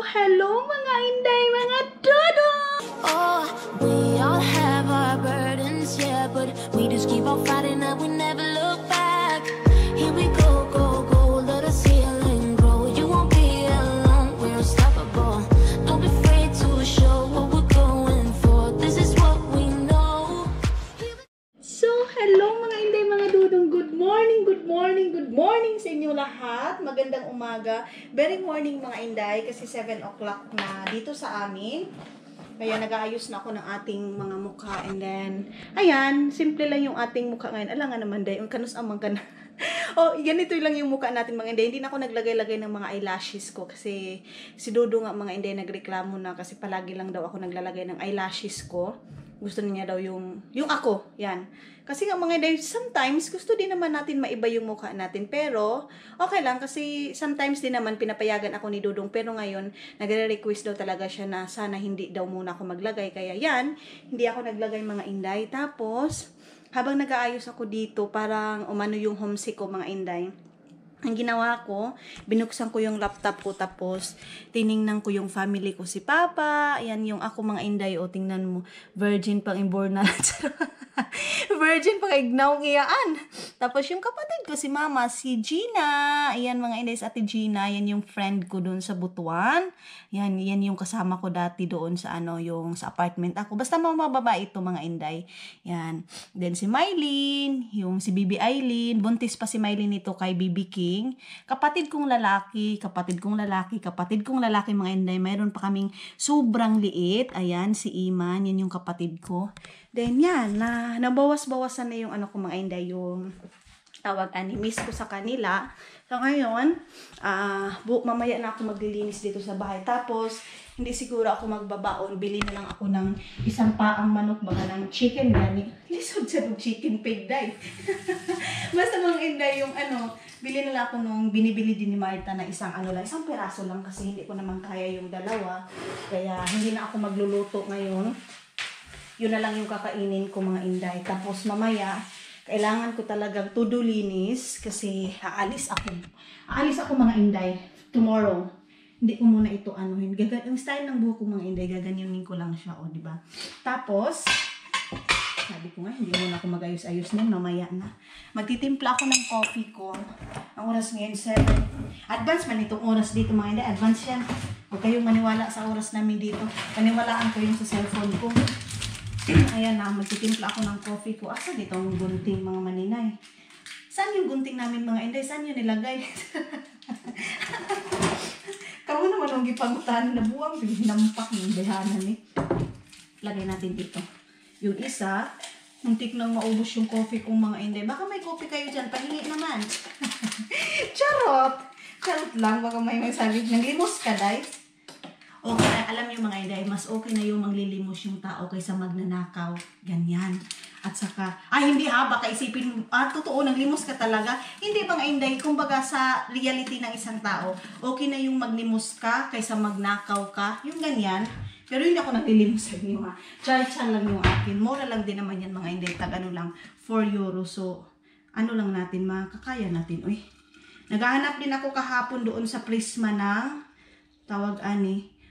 hello mga inday, mga dodo! Oh, we all have our burdens, yeah, but we just keep on fighting and we never look back. Here we go, go, go, let us heal and grow. You won't be alone, we're unstoppable. Don't be afraid to show what we're going for. This is what we know. So, hello mga inday, mga dudong. Good morning, good morning, good morning sa inyo lahat. Magandang umaga. Very morning mga inday kasi 7 o'clock na dito sa amin. Kaya nag-aayos na ako ng ating mga mukha. And then, ayan, simple lang yung ating mukha ngayon. Ala nga naman, day, kanus amang ka na. Oh, ganito lang yung mukha natin mga inday. Hindi na ako naglagay-lagay ng mga eyelashes ko. Kasi si Dodo nga mga inday nagreklamo na kasi palagi lang daw ako naglalagay ng eyelashes ko. Gusto niya daw yung ako. Yan. Kasi nga mga inday, sometimes gusto din naman natin maiba yung mukha natin. Pero, okay lang kasi sometimes din naman pinapayagan ako ni Dodong. Pero ngayon, nagre-request daw talaga siya na sana hindi daw muna ako maglagay. Kaya yan, hindi ako naglagay mga inday. Tapos, habang nag-aayos ako dito, parang umano yung homesick ko mga inday. Ang ginawa ko, binuksan ko yung laptop ko tapos tiningnan ko yung family ko si Papa. Ayan yung ako mga inday. O tingnan mo, virgin pang inborn na. Virgin pang ignaw ngiyaan. Tapos yung kapatid ko si Mama, si Gina. Ayan mga inday sa ate Gina. Yan yung friend ko doon sa Butuan. Yan yung kasama ko dati doon sa yung sa apartment ako. Basta mga babae ito mga inday. Yan. Then si Mylene, yung si Bibi Eileen. Buntis pa si Mylene nito kay Bibi King. Kapatid kong lalaki mga inday. Mayroon pa kaming sobrang liit. Ayan, si Iman. Yan yung kapatid ko. Then yan, nabawas-bawasan na yung ko mga inday, yung tawag miss ko sa kanila. So ngayon, mamaya na ako maglilinis dito sa bahay. Tapos, hindi siguro ako magbabaon. Bili na lang ako ng isang paang manok, baka ng chicken gani. Lisod sa chicken pig day. Basta mga inday yung bili na lang ako nung binibili din ni Marta na isang isang peraso lang kasi hindi ko naman kaya yung dalawa. Kaya hindi na ako magluluto ngayon. Yun na lang yung kakainin ko mga inday. Tapos mamaya, kailangan ko talagang to-do linis kasi aalis ako mga inday tomorrow. Hindi ko muna ito yung style ng buhok ko mga inday, gaganyanin ko lang siya, di ba? Tapos, sabi ko nga, hindi muna ako mag-ayos-ayos na, mamaya na. Magtitimpla ako ng coffee ko. Ang oras ngayon, 7. Advance man itong oras dito mga inday, advance yan. Huwag kayong maniwala sa oras namin dito. Paniwalaan ko yung sa cellphone ko. Ayan na, magtitimpla ako ng coffee ko. Asa dito ang gunting mga maninay? Saan yung gunting namin mga inday? Saan yun nilagay? Kamu naman ang gipagutan na buwang. Hinampak yung dehanan eh. Lagay natin dito. Yung isa, muntik nang maubos yung coffee kong mga inday. Baka may coffee kayo dyan. Pahingi naman. Charot! Charot lang. Baka may magsabi. Naglimos ka, day? Okay, alam niyo mga inday, mas okay na yung maglilimos yung tao kaysa magnanakaw. Ganyan. At saka, hindi baka isipin, totoo, naglimos ka talaga. Hindi mga inday, kumbaga sa reality ng isang tao, okay na yung maglimos ka kaysa magnakaw ka. Yung ganyan. Pero hindi ako naglilimos sa inyo ha. Char-char lang yung akin. Mura lang din naman yan mga inday. Tag lang, 4 euro. So, lang natin, makakaya natin. Uy, naghahanap din ako kahapon doon sa Prisma ng tawag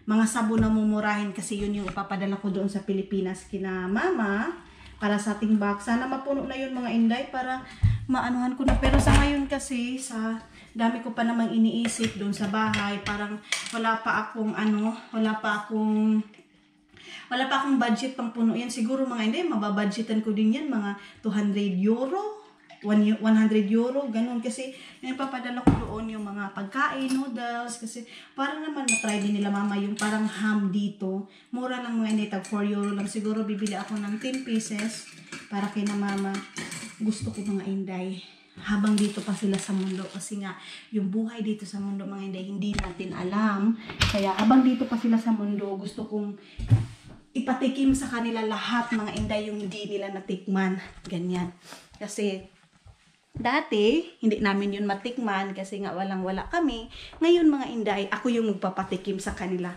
mga sabon na mumurahin kasi yun yung ipapadala ko doon sa Pilipinas kina Mama para sa ating box. Sana mapuno na yun mga inday para maanuhan ko na. Pero sa ngayon kasi sa dami ko pa namang iniisip doon sa bahay, parang wala pa akong budget pang puno yan. Siguro mga inday, mababudgetan ko din yan mga 200 euro. 100 euro, ganun. Kasi yung papadala ko doon yung mga pagkain, noodles, kasi parang naman na-try din nila Mama yung parang ham dito. Mura lang mga inday, tag 4 euro lang. Siguro bibili ako ng 10 pieces para kay na Mama. Gusto ko mga inday, habang dito pa sila sa mundo. Kasi nga, yung buhay dito sa mundo mga inday, hindi natin alam. Kaya habang dito pa sila sa mundo, gusto kong ipatikim sa kanila lahat mga inday yung hindi nila natikman. Ganyan. Kasi dati, hindi namin yun matikman kasi nga walang-wala kami. Ngayon mga inday, ako yung magpapatikim sa kanila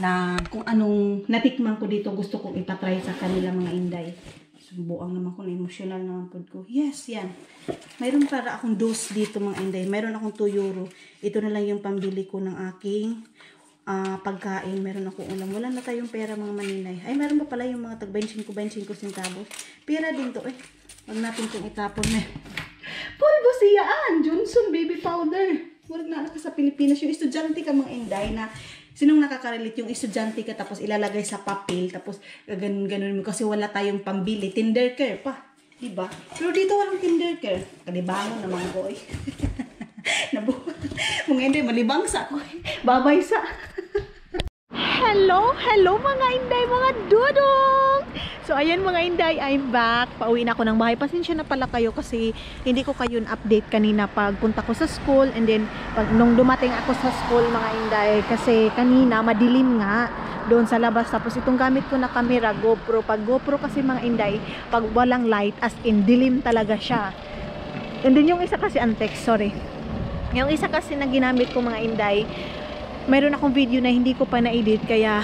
na kung anong natikman ko dito, gusto kong ipatry sa kanila mga inday. So, buang naman ko, emotional naman po ko. Yes, yan. Mayroon para akong dose dito mga inday. Mayroon akong 2 euro. Ito na lang yung pambili ko ng aking pagkain, meron akong ulam. Wala na tayong pera mga maninay. Ay, meron pa pala yung mga tag 25 centavos. Pera din to eh. Huwag natin itong itapon na. Pulbo siyaan! Johnson baby powder. Wala na ka sa Pilipinas. Yung estudyante ka mga inday na sinong nakaka-relate yung estudyante ka tapos ilalagay sa papel tapos ganun mo kasi wala tayong pambili. Tinder care pa. Diba? Pero dito walang Tinder care. Kalibangon naman ko eh. Mga inday, malibang sa ko eh. Babay sa. Hello mga inday, mga dudong! So ayan mga inday, I'm back. Pauwi na ako ng bahay. Pasensya na pala kayo kasi hindi ko kayo update kanina pagpunta ko sa school. And then nung dumating ako sa school mga inday, kasi kanina madilim nga doon sa labas. Tapos itong gamit ko na camera, GoPro. Pag GoPro kasi mga inday, pag walang light, as in dilim talaga siya. And then yung isa kasi antex, sorry. Yung isa kasi na ginamit ko mga inday, mayroon akong video na hindi ko pa na-edit kaya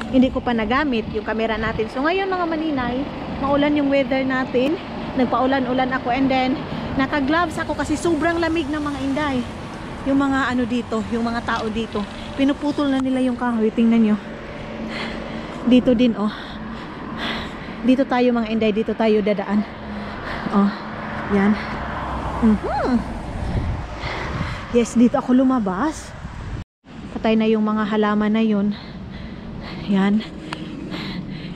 hindi ko pa nagamit yung camera natin. So ngayon mga maninay, maulan yung weather natin. Nagpaulan-ulan ako and then naka-gloves ako kasi sobrang lamig na mga inday. Yung mga ano dito, yung mga tao dito, pinuputol na nila yung kahoy. Tingnan nyo. Dito din oh. Dito tayo mga inday, dito tayo dadaan. Oh, yan. Yes, dito ako lumabas. Patay na yung mga halaman na yun. Yan.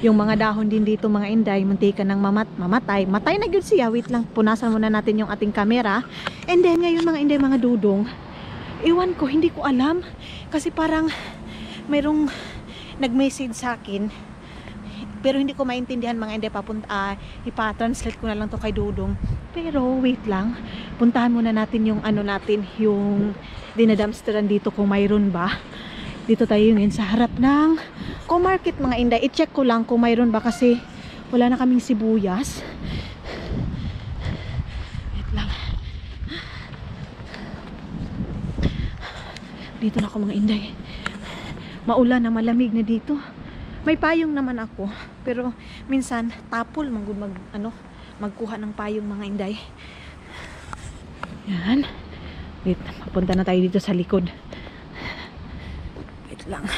Yung mga dahon din dito mga inday, muntikan ng mamatay. Matay na yun siya. Wait lang, punasan muna natin yung ating camera. And then ngayon mga inday, mga dudong, iwan ko, hindi ko alam. Kasi parang mayroong nag-message sa akin. Pero hindi ko maintindihan mga inday, ipa-translate ko na lang to kay Dudong. Pero wait lang, puntahan muna natin yung ano natin, yung dinadamsteran dito kung mayroon ba. Dito tayo ngayon sa harap ng Co-Market mga inday. I-check ko lang kung mayroon ba kasi wala na kaming sibuyas. Wait lang. Dito na ako mga inday. Maulan na, malamig na dito. May payong naman ako, pero minsan tapol magkuha ng payong mga inday. Yan. Wait, papunta na tayo dito sa likod. Wait lang.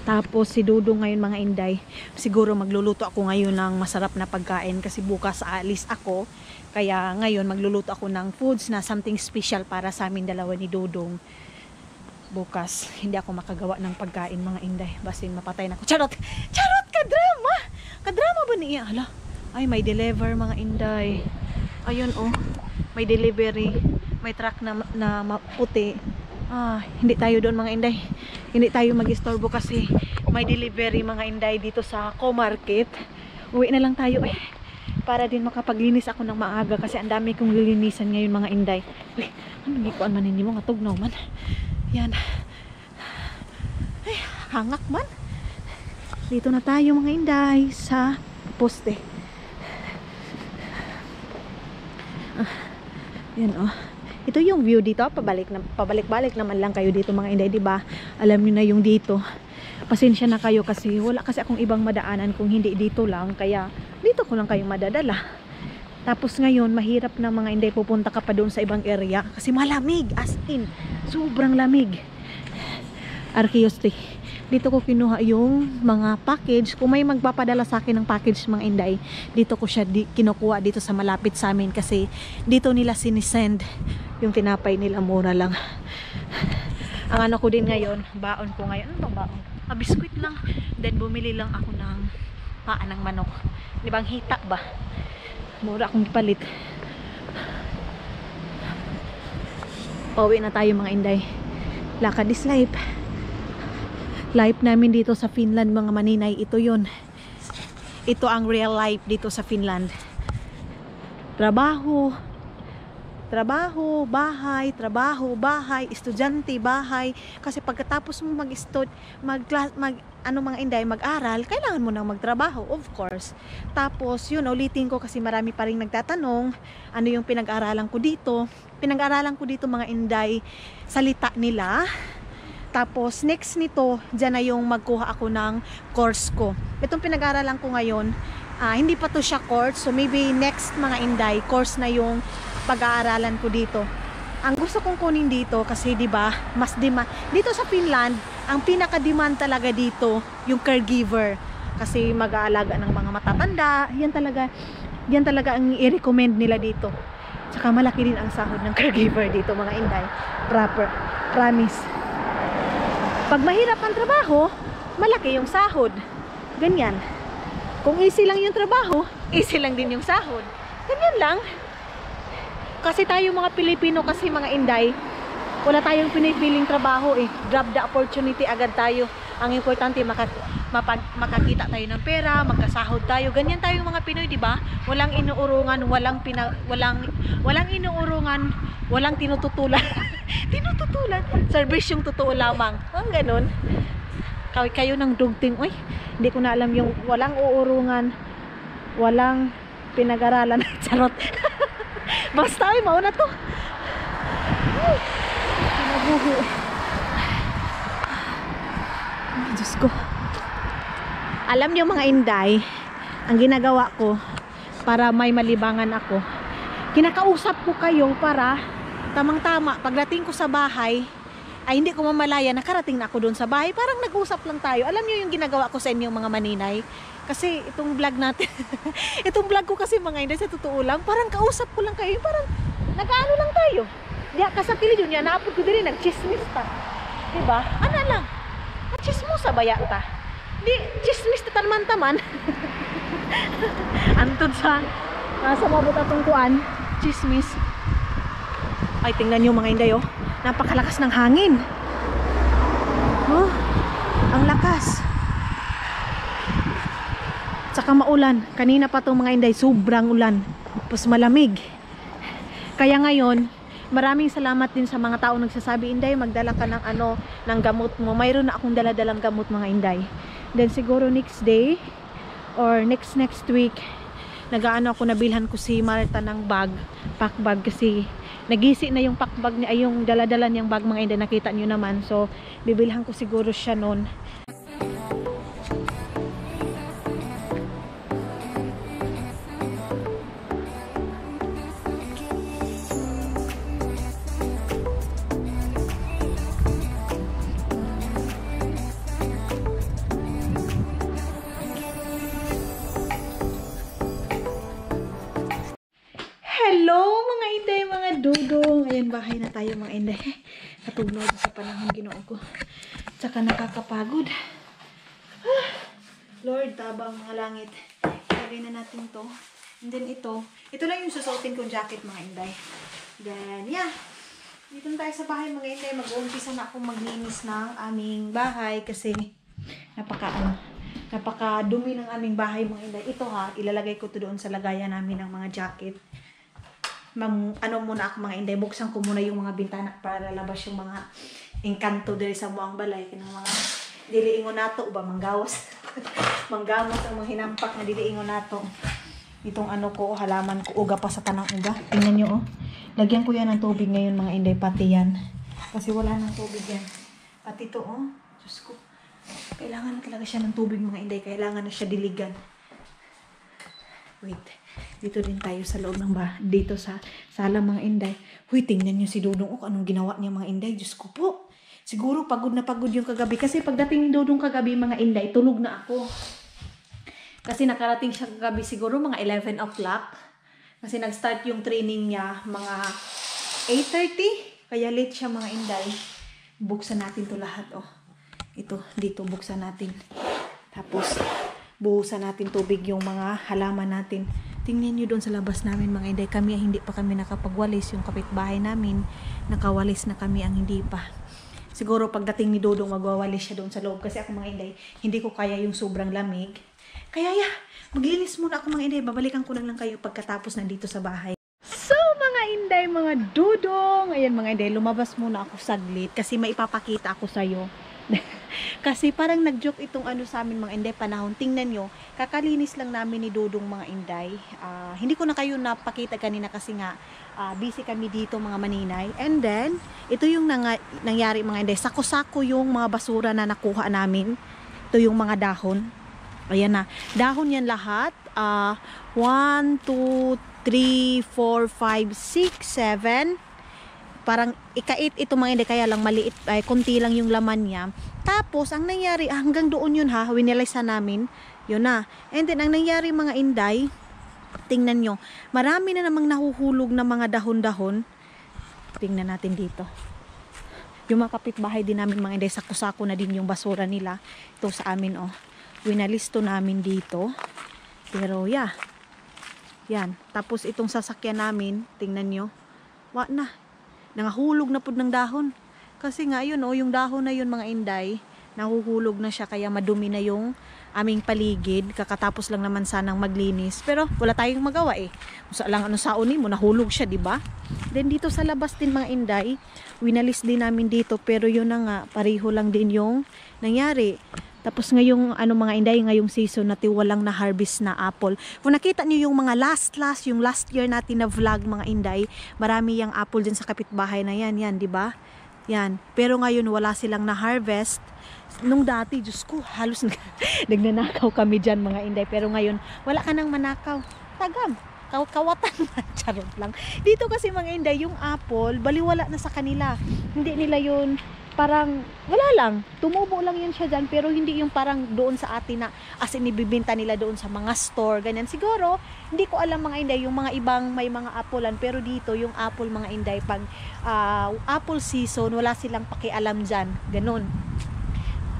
Tapos si Dudong ngayon mga inday, siguro magluluto ako ngayon ng masarap na pagkain kasi bukas aalis ako. Kaya ngayon magluluto ako ng foods na something special para sa amin dalawa ni Dudong. Bukas hindi ako makagawa ng pagkain mga inday, basin mapatay na ako. Charot! Charot! Kadrama! Kadrama ba niya? Hala, ay may deliver mga inday. Ayun oh, may delivery. May truck na puti. Hindi tayo doon mga inday. Hindi tayo mag-istorbo kasi may delivery mga inday dito sa Co-Market. Uwi na lang tayo eh. Para din makapaglinis ako ng maaga kasi ang dami kong lilinisan ngayon mga inday. Ano gikuan man ninyo mga tugnaw man. Yan. Ay, hangak man. Dito na tayo mga inday sa poste. Yan oh. Ito yung view dito. Pabalik-balik naman lang kayo dito mga inday, 'di ba? Alam niyo na yung dito. Pasensya na kayo kasi wala kasi akong ibang madaanan kung hindi dito lang, kaya dito ko lang kayong madadala. Tapos ngayon, mahirap na mga inday, pupunta ka pa doon sa ibang area kasi malamig, as in, sobrang lamig. Arkiyoste, dito ko kinuha yung mga package. Kung may magpapadala sa akin ng package mga inday, dito ko siya kinukuha dito sa malapit sa amin kasi dito nila sinisend yung tinapay nila, mura lang. Ang ano ko din ngayon, baon ko ngayon, ano bang baon? Biskuit lang. Then bumili lang ako ng paa ng manok. Di bang hita ba? Mura akong palit. Pauwi na tayo mga inday. Lakad is life. Life namin dito sa Finland mga maninay. Ito yun. Ito ang real life dito sa Finland. Trabaho, bahay, estudyante, bahay. Kasi pagkatapos mo mag-aral, kailangan mo nang magtrabaho, of course. Tapos, yun, ulitin ko kasi marami pa rin nagtatanong, ano yung pinag-aralan ko dito. Pinag-aralan ko dito mga inday, salita nila. Tapos, next nito, dyan na yung magkuha ako ng course ko. Itong pinag-aralan ko ngayon, hindi pa to siya course. So, maybe next mga inday, course na yung pag-aaralan ko dito. Ang gusto kong kunin dito kasi 'di ba, mas demand dito sa Finland, ang pinaka-demand talaga dito yung caregiver kasi mag-aalaga ng mga matatanda. Yan talaga ang i-recommend nila dito. Saka malaki din ang sahod ng caregiver dito mga Inday. Promise. Pag mahirap ang trabaho, malaki yung sahod. Ganyan. Kung easy lang yung trabaho, easy lang din yung sahod. Ganyan lang. Kasi tayo mga Pilipino kasi mga Inday, wala tayong pinipiling trabaho eh. Grab the opportunity agad tayo. Ang importante makakita tayo ng pera, magkasahod tayo. Ganyan tayo mga Pinoy, 'di ba? Walang inuurungan, walang inuurungan, walang tinututulan. Tinututulan, serbisyong totoo lamang. Ang ganun. Kayo ng dugting, oy. Hindi ko na alam yung walang uurungan, walang pinag-aralan. Charot. Basta ay mauna to. Ay, pinabuhi. Ay, Diyos ko. Alam niyo mga Inday, ang ginagawa ko para may malibangan ako, kinakausap ko kayo para tamang-tama pagdating ko sa bahay ay hindi ko mamalaya nakarating na ako doon sa bahay. Parang nag-usap lang tayo. Alam niyo yung ginagawa ko sa inyo mga maninay. Kasi itong vlog natin, itong vlog ko kasi mga Inday, sa totoo lang, parang kausap ko lang kayo, parang nag-ano lang tayo. Diya, kasapili yun yan, naapod ko din, nag-chismis ta. Diba? Ano lang? Chismosa ba yata? Di, chismis ta taman-taman. Antod sa mabot atong kuan, chismis. Ay, tingnan nyo mga Inday, oh. Napakalakas ng hangin. Oh, ang lakas. Tsaka maulan. Kanina pa itong mga Inday, sobrang ulan. Tapos malamig. Kaya ngayon, maraming salamat din sa mga tao nagsasabi, Inday, magdala ka ng ng gamot mo. Mayroon na akong dala-dalang gamot mga Inday. Then siguro next day or next week, nagaano ako, nabilhan ko si Marta ng pack bag kasi nagisi na yung pack bag niya, ay yung dala-dala niyang bag mga Inday, nakita niyo naman. So bibilhan ko siguro siya noon. Hello mga Inday, mga dudong. Ayan, bahay na tayo mga Inday. Katugnog sa panahon Ginoo ko. Tsaka nakakapagod. Lord, tabang mga langit. Ilagay na natin to. And then ito lang yung susuotin kong jacket mga Inday. Then yeah, dito na tayo sa bahay mga Inday. Mag-uumpisa na akong maglinis ng aming bahay kasi napakadumi ng aming bahay mga Inday. Ito ha, ilalagay ko to doon sa lagayan namin ng mga jacket. Muna ako mga Inday, buksan ko muna yung mga bintana para lalabas yung mga engkanto diri sa buang balay, kinang mga diliingon nato ba manggawas. Manggawas ang mga hinampak na diliingon nato. Itong ko, halaman ko, uga pa sa tanang uga. Tingnan nyo, oh. Lagyan ko yan ng tubig ngayon mga Inday, pati yan. Kasi wala nang tubig yan. Pati ito, oh. Diyos ko. Kailangan na talaga siya ng tubig mga Inday. Kailangan na siya diligan. Wait. Dito din tayo sa loob ng dito sa sala mga Inday. Huy, tingnan nyo si Dudong. Oh, anong ginawa niya mga Inday? Diyos ko po. Siguro pagod na pagod yung kagabi. Kasi pagdating ni Dudong kagabi mga Inday, tulog na ako. Kasi nakarating siya kagabi siguro mga 11 o'clock. Kasi nag-start yung training niya mga 8:30. Kaya late siya mga Inday. Buksan natin to lahat. Oh. Ito, dito buksan natin. Tapos, buhusan natin tubig yung mga halaman natin. Tingnan nyo doon sa labas namin mga Inday. Kami hindi pa kami nakapagwalis. Yung kapitbahay namin, nakawalis na kami ang hindi pa. Siguro pagdating ni Dodong magwawalis siya doon sa loob. Kasi ako mga Inday, hindi ko kaya yung sobrang lamig. Kaya maglinis muna ako mga Inday. Babalikan ko na lang kayo pagkatapos nandito sa bahay. So mga Inday, mga Dudong. Ayan mga Inday, lumabas muna ako saglit. Kasi may ipapakita ako sa'yo. Kasi parang nag-joke itong sa amin mga Inday panahon. Tingnan nyo, kakalinis lang namin ni Dudong mga Inday. Hindi ko na kayo napakita kanina kasi nga busy kami dito mga maninay. And then, ito yung nangyari mga Inday. Sako-sako yung mga basura na nakuha namin. Ito yung mga dahon. Ayan na. Dahon yan lahat. 1, 2, 3, 4, 5, 6, 7, parang ikait ito mga inday, kaya lang maliit, ay konti lang yung laman niya. Tapos ang nangyari, hanggang doon yun ha, winilisa namin, yun na. And then ang nangyari mga inday, tingnan nyo, marami na namang nahuhulog na mga dahon-dahon. Tingnan natin dito. Yung mga kapitbahay din namin mga inday, sako-sako na din yung basura nila. Ito sa amin oh, winalisto namin dito. Pero yeah, yan. Tapos itong sasakyan namin, tingnan nyo, na, nangahulog na po ng dahon. Kasi nga yun yung dahon na yun mga inday, nahuhulog na siya, kaya madumi na yung aming paligid. Kakatapos lang naman sanang maglinis, pero wala tayong magawa eh. Sa lang ano saunin mo, nahulog siya, di ba? Then dito sa labas din mga inday, winalis din namin dito, pero yun na nga, pareho lang din yung nangyari. Tapos ngayong mga inday, ngayong season natin walang na harvest na apple. Kung nakita niyo yung mga yung last year natin na vlog mga inday, marami yung apple din sa kapitbahay na yan, di ba? Yan. Pero ngayon wala silang na harvest. Nung dati, Diyos ko, halos nagnanakaw kami dyan mga inday. Pero ngayon, wala ka nang manakaw. Tagam. Kawatan man. Charot lang. Dito kasi mga inday, yung apple, baliwala na sa kanila. Hindi nila yun, parang, wala lang. Tumubo lang yun siya dyan. Pero hindi yung parang doon sa atin na, as in, ibibinta nila doon sa mga store. Ganyan. Siguro, hindi ko alam mga inday, yung mga ibang may mga apulan. Pero dito, yung apple mga inday, pag apple season, wala silang pakialam dyan. Ganon.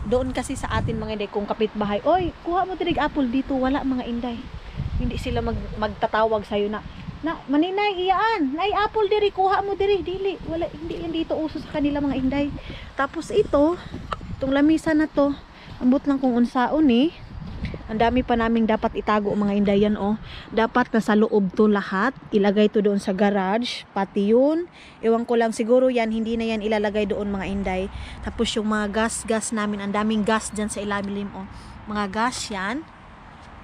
Doon kasi sa atin mga inday, kung kapitbahay, oy, kuha mo dirig apple dito, wala mga inday. Hindi sila magtatawag sa'yo na maninay, iyaan, nay apple diri, kuha mo diri, dili. Wala, hindi yan dito uso sa kanila mga inday. Tapos itong lamisa na to, ambot lang kung unsaon eh. Ang dami pa naming dapat itago mga inday yan oh. Dapat nasa loob to lahat. Ilagay to doon sa garage, pati yun. Ewan ko lang, siguro yan, hindi na yan ilalagay doon mga inday. Tapos yung mga gas namin, ang daming gas dyan sa ilalim oh. Mga gas yan.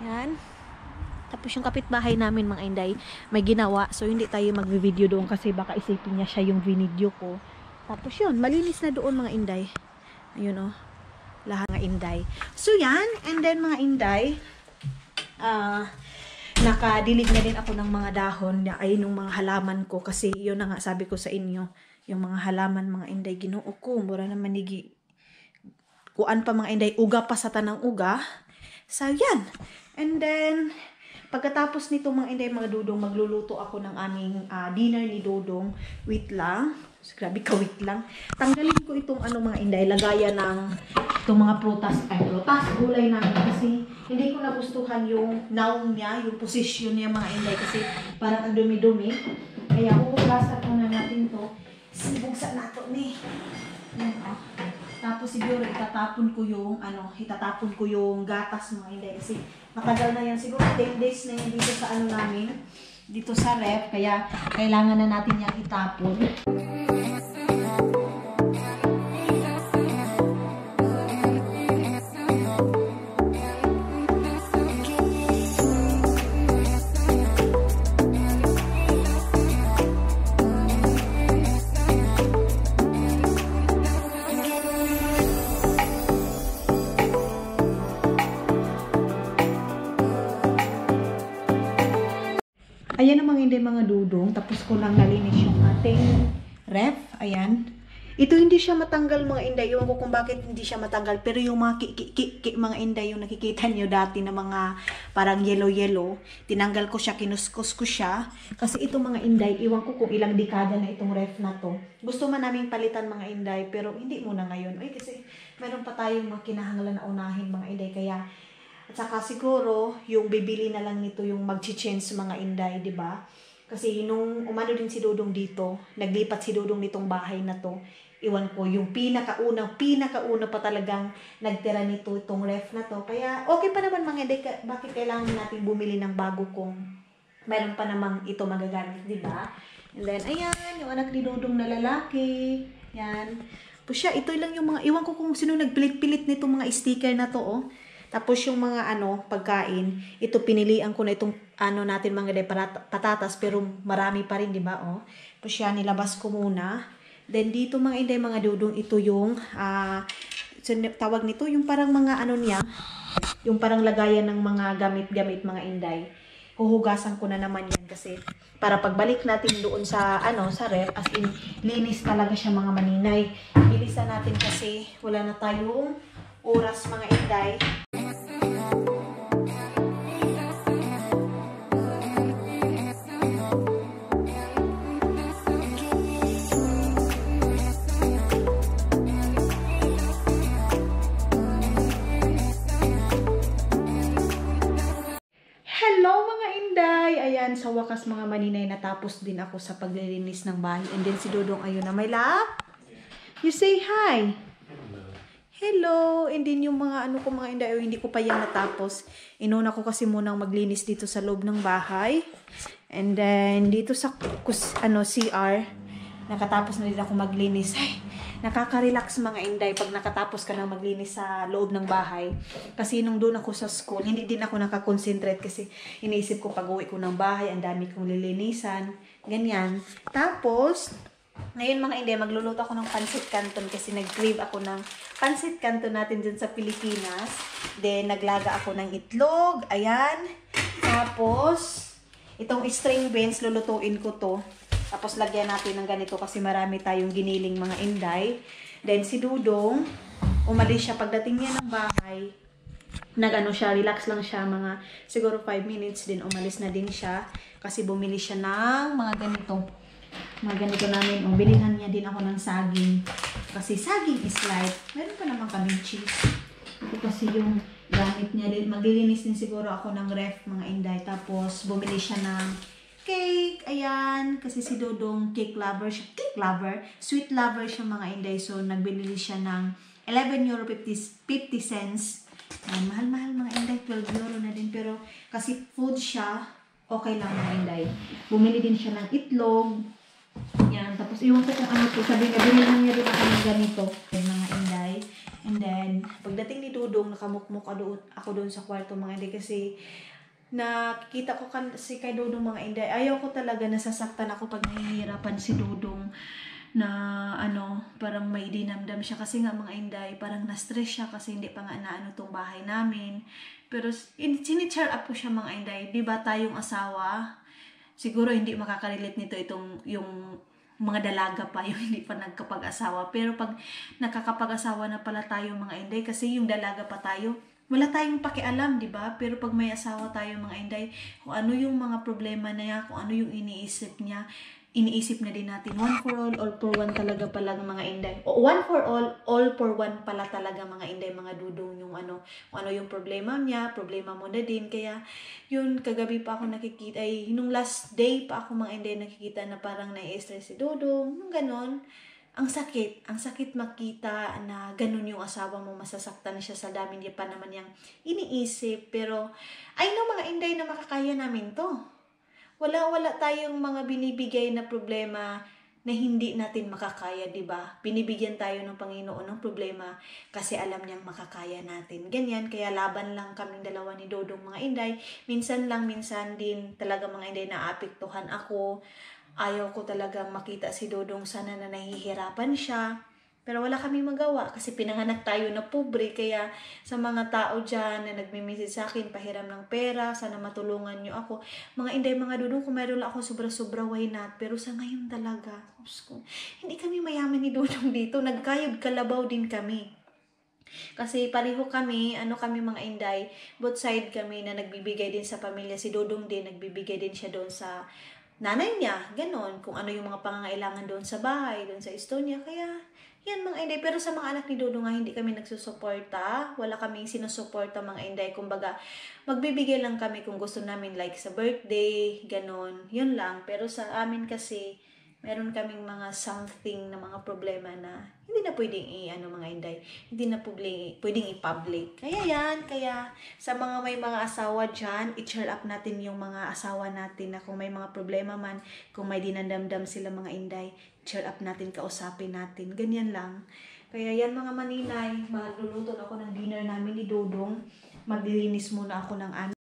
Yan. Tapos yung kapitbahay namin mga inday, may ginawa. So hindi tayo magvi-video doon kasi baka isipin niya siya yung video ko. Tapos yun, malinis na doon mga inday. Ayun oh. Lahat mga inday. So yan, and then mga inday, nakadilig na din ako ng mga dahon ay nung mga halaman ko, kasi yun na nga sabi ko sa inyo, yung mga halaman mga inday, Ginoo ko, mura naman nigi kuan pa mga inday, uga pa sa tanang uga. So yan, and then pagkatapos nito mga inday mga dudong, magluluto ako ng aming dinner ni Dodong. Wait lang. Grabe ka, wait lang. Tanggalin ko itong mga inday, lagayan ng itong mga prutas, gulay namin, kasi hindi ko nagustuhan yung naong niya, yung position niya mga inday, kasi parang ang dumi-dumi. Kaya huhugasan ko na natin to. Sibugsa na to ni. Yan oh. Tapos siguro itatapon ko yung gatas mga inday, kasi matagal na yan, siguro 10 days na yan dito sa namin, dito sa ref, kaya kailangan na natin yang itapon. Ayan ang mga mga dudong. Tapos ko lang nalinis yung ating ref. Ayan. Ito hindi siya matanggal mga inday. Iwan ko kung bakit hindi siya matanggal. Pero yung mga mga inday, yung nakikita nyo dati na mga parang yellow. Tinanggal ko siya, kinuskus ko siya. Kasi itong mga inday, iwan ko kung ilang dekada na itong ref na to. Gusto man namin palitan mga inday, pero hindi muna ngayon. Ay, kasi meron pa tayong mga kinahanglan na unahin mga inday. Kaya at saka siguro, yung bibili na lang nito yung mag-change mga inday, di ba? Kasi nung umano din si Dodong dito, naglipat si Dodong nitong bahay na to. Iwan ko, yung pinakauna pa talagang nagtira nito itong ref na to. Kaya okay pa naman mga inday, bakit kailangan natin bumili ng bago kung mayroon pa namang ito magagamit, di ba? And then, ayan, yung anak ni Dodong na lalaki. Yan. Po siya, ito lang yung mga, iwan ko kung sino nagpilit-pilit nitong mga sticker na to, oh. Tapos yung mga pagkain, ito pinilian ko na itong natin mga patatas, pero marami pa rin, di ba? Oh. Tapos yan, nilabas ko muna. Then dito mga inday, mga dudong, ito yung tawag nito, yung parang mga niya, yung parang lagayan ng mga gamit-gamit mga inday. huhugasan ko na naman yan kasi para pagbalik natin doon sa sa ref, as in linis talaga siya mga maninay. Bilisan natin kasi wala na tayong oras mga inday. Hello mga inday! Ayan, sa wakas mga maninay, natapos din ako sa paglilinis ng bahay. And then si Dodong, ayun na, my love. You say hi. Hello. And then yung mga ko mga inday, hindi ko pa yan natapos. Inuna ko kasi munang maglinis dito sa loob ng bahay. And then dito sa CR, nakatapos na din ako maglinis. Ay, nakaka-relax mga inday pag nakatapos ka na maglinis sa loob ng bahay. Kasi nung doon ako sa school, hindi din ako nakakonsentrate kasi iniisip ko pag-uwi ko ng bahay, ang dami kong lilinisan. Ganyan. Tapos, ngayon mga inday, magluluto ako ng pancit canton kasi nag-crave ako ng pancit canton natin dyan sa Pilipinas. Then, naglaga ako ng itlog. Ayan. Tapos, itong string beans, lulutuin ko to. Tapos lagyan natin ng ganito kasi marami tayong giniling mga inday. Then si Dudong, umalis siya pagdating niya ng bahay. Siya, relax lang siya mga siguro 5 minutes din umalis na din siya kasi bumili siya ng mga ganito. Mga ganito namin. Bilhan niya din ako ng saging. Kasi saging is light. Meron pa naman kaming cheese. Ito kasi yung gamit niya din. Maglilinis din siguro ako ng ref mga inday. Tapos bumili siya ng cake, ayan, kasi si Dodong cake lover siya, sweet lover siya mga inday, so nagbili siya ng €11.50. Ayan, mahal-mahal mga inday, €12 na din, pero kasi food siya, okay lang mga inday. Bumili din siya ng itlog, yan, tapos iwan ko kung ano po, sabi nga, binilang niya rin ako ng ganito, mga inday. And then, pagdating ni Dodong, nakamukmuk ako doon sa kwarto mga inday, kasi nakikita ko kasi kay Dodong mga inday, ayaw ko talaga nasasaktan ako pag nahihirapan si Dodong na parang may dinamdam siya kasi nga mga inday, parang na-stress siya kasi hindi pa nga tong bahay namin. Pero sini-cheer up ko siya mga inday, di ba tayong asawa, siguro hindi makaka-relate nito yung mga dalaga pa, yung hindi pa nagkapag-asawa. Pero pag nakakapag-asawa na pala tayo mga inday, kasi yung dalaga pa tayo, wala tayong pakialam, di ba? Pero pag may asawa tayo mga inday, kung ano yung mga problema na niya, kung ano yung iniisip niya, iniisip na din natin. One for all for one talaga pala mga inday. O, one for all for one pala talaga mga inday, mga Dudong, yung kung ano yung problema niya, problema mo na din. Kaya, yun, kagabi pa ako nakikita, nung last day pa ako mga inday nakikita na parang nai-stress si Dudong, yung ganon. Ang sakit makita na ganun yung asawa mo, masasaktan na siya sa dami niya pa naman yung iniisip. Pero, I know mga inday na makakaya namin to. Wala tayong mga binibigay na problema na hindi natin makakaya, di ba? Binibigyan tayo ng Panginoon ng problema kasi alam niyang makakaya natin. Ganyan, kaya laban lang kaming dalawa ni Dodong mga inday. Minsan din talaga mga inday naapektuhan ako. Ayaw ko talagang makita si Dodong sana na nahihirapan siya. Pero wala kami magawa kasi pinanganak tayo na pobre. Kaya sa mga tao dyan na nagme-message sa akin, pahiram ng pera, sana matulungan nyo ako. Mga inday, mga Dodong, kung meron lang ako sobra-sobra, why not? Pero sa ngayon talaga, hindi kami mayaman ni Dodong dito. Nagkayod kalabaw din kami. Kasi pareho kami, kami mga inday, both side kami na nagbibigay din sa pamilya. Si Dodong din, nagbibigay din siya doon sa nanay niya, ganon, kung ano yung mga pangangailangan doon sa bahay, doon sa Estonia. Kaya, yan mga inday. Pero sa mga anak ni Dodong nga, hindi kami nagsusuporta. Wala kaming sinusuporta mga inday. Kumbaga, magbibigay lang kami kung gusto namin, like sa birthday, ganon. Yun lang. Pero sa amin kasi, meron kaming mga something na mga problema na hindi na pwedeng mga inday. Hindi na pwedeng i-public. Kaya yan. Kaya sa mga may mga asawa dyan, i-cheer up natin yung mga asawa natin na kung may mga problema man, kung may dinadamdam sila mga inday, cheer up natin, kausapin natin. Ganyan lang. Kaya yan mga maninay, magluluto ako ng dinner namin ni Dodong. Maglilinis muna ako ng amin.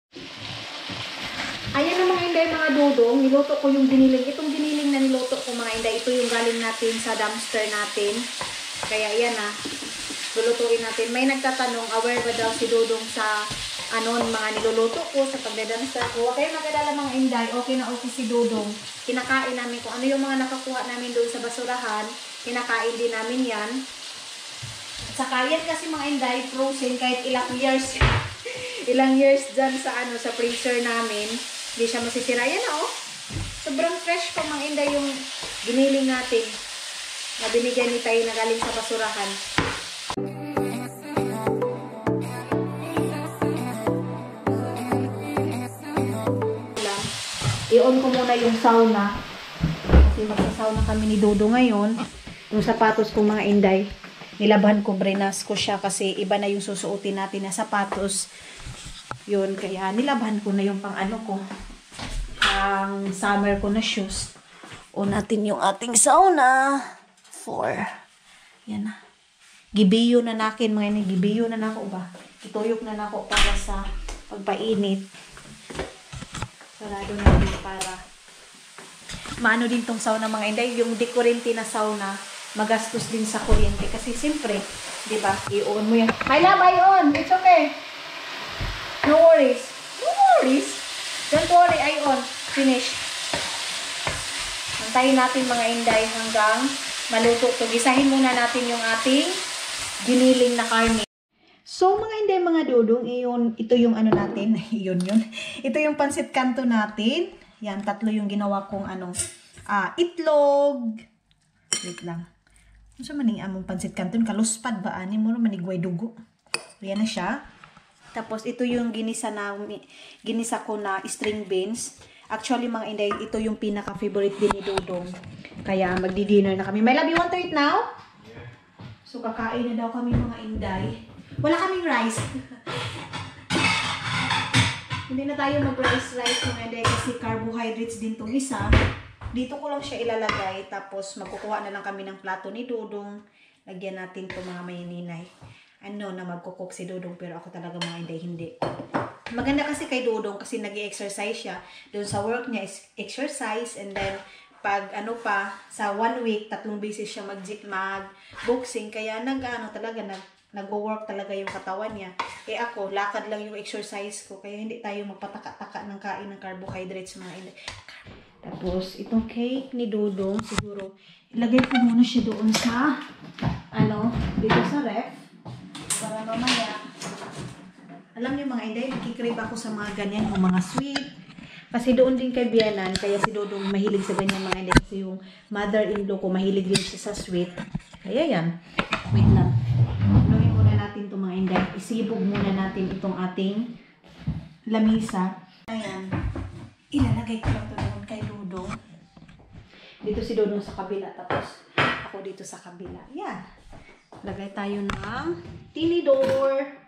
Ayan na mga inday, mga Dodong, niluto ko yung giniling. Itong giniling na niluto ko mga inday, ito yung galing natin sa dumpster natin. Kaya ayan na, lulutuin natin. May nagtatanong, aware ba daw si Dodong sa mga niluluto ko sa pagdadansa ko. Huwag kayong mag-alala mga Inday, okay na okay si Dodong. Kinakain namin kung ano yung mga nakakuha namin doon sa basurahan, kinakain din namin yan. At saka yan kasi mga Inday, frozen kahit ilang years, ilang years dyan sa freezer namin, hindi siya masisira. Yan na sobrang fresh pa mga Inday yung giniling natin na binigyan ni Tay na galing sa basurahan. I-on ko muna yung sauna. Kasi magsasauna kami ni Dodo ngayon. Yung sapatos kong mga Inday, nilabhan ko, brinas ko siya kasi iba na yung susuotin natin na sapatos. Yun, kaya nilabhan ko na yung pang ko. Ang summer ko na shoes. O natin yung ating sauna. 4. Yan na. Gibiyo na nakin mga Inday. Gibiyo na nako ba? Ituyok na nako para sa pagpainit. Sarado natin para maano din tong sauna mga Inday. Yung di kuryente na sauna, magastos din sa kuryente. Kasi siyempre, di ba, i-on mo yan. Hi love, I-on. It's okay. No worries. No worries. Don't worry, I-on. Finish. Antayin natin mga Inday hanggang maluto to. Gisahin muna natin yung ating giniling na karne. So, mga Inday, mga Dodong, ito yung natin. Yun. Ito yung pansit kanto natin. Yan, 3 yung ginawa kong itlog. Wait lang. Ano sa maning among pansit kanto? Kaluspad ba? Ani mo manigway dugo. Yan na siya. Tapos, ito yung ginisa ko na string beans. Actually, mga Inday, ito yung pinaka-favorite din ni Dodong. Kaya, magdi-dinner na kami. My love, you want to eat now? So, kakain na daw kami mga Inday. Wala kaming rice. Hindi na tayo mag-rice mga Inday kasi carbohydrates din itong isa. Dito ko lang siya ilalagay. Tapos magkukuha na lang kami ng plato ni Dodong. Lagyan natin ito mga mayininay. Na magkukok si Dodong pero ako talaga mga Inday hindi. Maganda kasi kay Dodong kasi nag-exercise siya. Doon sa work niya is exercise and then pag sa 1 week, 3 beses siya mag-boxing. Kaya nag-work talaga yung katawan niya. Ako, lakad lang yung exercise ko. Kaya hindi tayo magpataka-taka ng kain ng carbohydrates mga Inday. Tapos, itong cake ni Dodong, siguro, ilagay ko muna siya doon sa, dito sa ref. Para mamaya, alam niyo mga Inday, nakikrave ako sa mga ganyan, mga sweet. Kasi doon din kay Bianan, kaya si Dodong mahilig sa ganyan mga Inday. Kasi yung mother-in-law ko, mahilig din siya sa sweet. Kaya yan. Wait lang. Inuhin muna natin itong mga Inday. Isibog muna natin itong ating lamisa. Ayan. Ilalagay ko lang ito doon kay Dodong. Dito si Dodong sa kabila. Tapos ako dito sa kabila. Yan. Lagay tayo ng tinidor.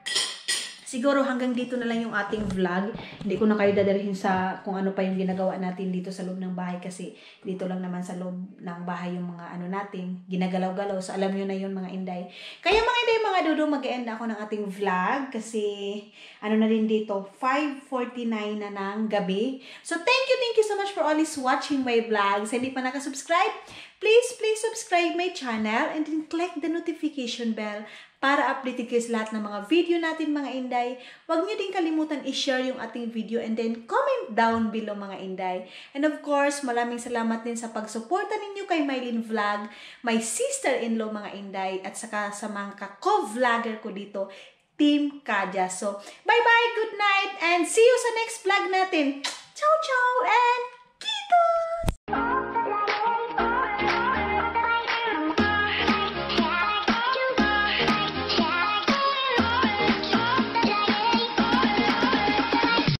Siguro hanggang dito na lang yung ating vlog. Hindi ko na kayo dadalhin sa kung ano pa yung ginagawa natin dito sa loob ng bahay kasi dito lang naman sa loob ng bahay yung mga natin, ginagalaw-galaw. So alam nyo na yun mga Inday. Kaya mga Inday, mga Dodo, mag-end ako ng ating vlog kasi na rin dito, 5:49 na ng gabi. So thank you so much for always watching my vlogs. Hindi pa nakasubscribe, please subscribe my channel and then click the notification bell para updated kayo sa lahat ng mga video natin mga Inday. Huwag niyo din kalimutan i-share yung ating video and then comment down below mga Inday. And of course, maraming salamat din sa pagsuporta ninyo kay Mylene Vlog, my sister-in-law mga Inday, at saka sa mga co-vlogger ko dito, Team Kaja. So, bye-bye, good night, and see you sa next vlog natin. Ciao, ciao, and